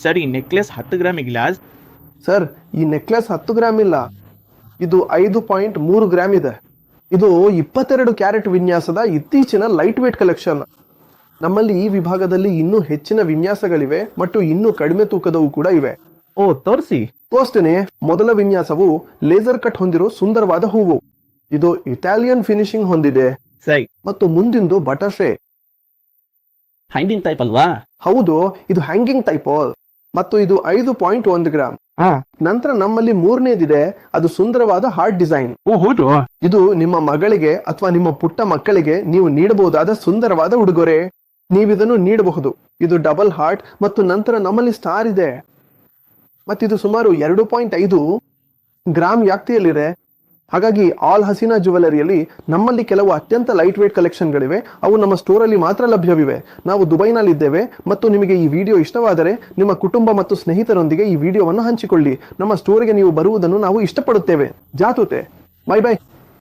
Sir ಈ necklace 10 ಗ್ರಾಮಿಗಿಲ್ಲ. Sir ಈ necklace 10 gram ಇಲ್ಲ, ಇದು 5.3 ಗ್ರಾಮ್ ಇದೆ. ಇದು 22 ಕ್ಯಾರೆಟ್ ವಿನ್ಯಾಸದ ಇತ್ತೀಚಿನ ಲೈಟ್ ವೇಟ್ ಕಲೆಕ್ಷನ್. ನಮ್ಮಲ್ಲಿ ಈ ವಿಭಾಗದಲ್ಲಿ ಇನ್ನೂ ಹೆಚ್ಚಿನ ವಿನ್ಯಾಸಗಳಿವೆ ಮತ್ತು ಇನ್ನೂ ಕಡಿಮೆ ತೂಕದವು ಕೂಡ ಇವೆ. ಓ ತೋರಿಸ್ತೇನೆ. ಮೊದಲ ವಿನ್ಯಾಸವು ಲೇಸರ್ ಕಟ್ ಹೊಂದಿರೋ ಸುಂದರವಾದ ಹೂವು. ಇದು ಇಟಾಲಿಯನ್ ಫಿನಿಶಿಂಗ್ ಹೊಂದಿದೆ. ಸರಿ. ಮತ್ತು ಮುಂದಿಂದು ಬಟರ್ಫ್ಲೈ. ಹ್ಯಾಂಗಿಂಗ್ ಟೈಪ್ ಅಲ್ವಾ? ಹೌದು, ಇದು ಹ್ಯಾಂಗಿಂಗ್ ಟೈಪ್. ಮತ್ತು ಇದು 5.1 ಗ್ರಾಮ್. ನಂತರ ನಮ್ಮಲ್ಲಿ ಮೂರನೇದಿದೆ, ಅದು ಸುಂದರವಾದ ಹಾರ್ಟ್ ಡಿಸೈನ್. ಓ ಹೌದು. ಇದು ನಿಮ್ಮ ಮಗಳಿಗೆ ಅಥವಾ ನಿಮ್ಮ ಪುಟ್ಟ ಮಕ್ಕಳಿಗೆ ನೀವು ನೀಡಬಹುದಾದ ಸುಂದರವಾದ ಉಡುಗೊರೆ. ನೀವಿದನ್ನು ನೀಡಬಹುದು. ಇದು ಡಬಲ್ ಹಾರ್ಟ್ ಮತ್ತು ನಂತರ ನಮ್ಮಲ್ಲಿ ಸ್ಟಾರ್ ಇದೆ. ಮತ್ತಿದು ಸುಮಾರು 2.5 ಗ್ರಾಮ್ ವ್ಯಾಪ್ತಿಯಲ್ಲಿದೆ. ಹಾಗಾಗಿ ಆಲ್ ಹಸೀನಾ ಜುವೆಲರಿಯಲ್ಲಿ ನಮ್ಮಲ್ಲಿ ಕೆಲವು ಅತ್ಯಂತ ಲೈಟ್ ವೇಟ್ ಕಲೆಕ್ಷನ್ಗಳಿವೆ. ಅವು ನಮ್ಮ ಸ್ಟೋರಲ್ಲಿ ಮಾತ್ರ ಲಭ್ಯವಿವೆ. ನಾವು ದುಬೈನಲ್ಲಿದ್ದೇವೆ ಮತ್ತು ನಿಮಗೆ ಈ ವಿಡಿಯೋ ಇಷ್ಟವಾದರೆ ನಿಮ್ಮ ಕುಟುಂಬ ಮತ್ತು ಸ್ನೇಹಿತರೊಂದಿಗೆ ಈ ವಿಡಿಯೋವನ್ನು ಹಂಚಿಕೊಳ್ಳಿ. ನಮ್ಮ ಸ್ಟೋರಿಗೆ ನೀವು ಬರುವುದನ್ನು ನಾವು ಇಷ್ಟಪಡುತ್ತೇವೆ. ಜಾತೂತೆ. Bye bye.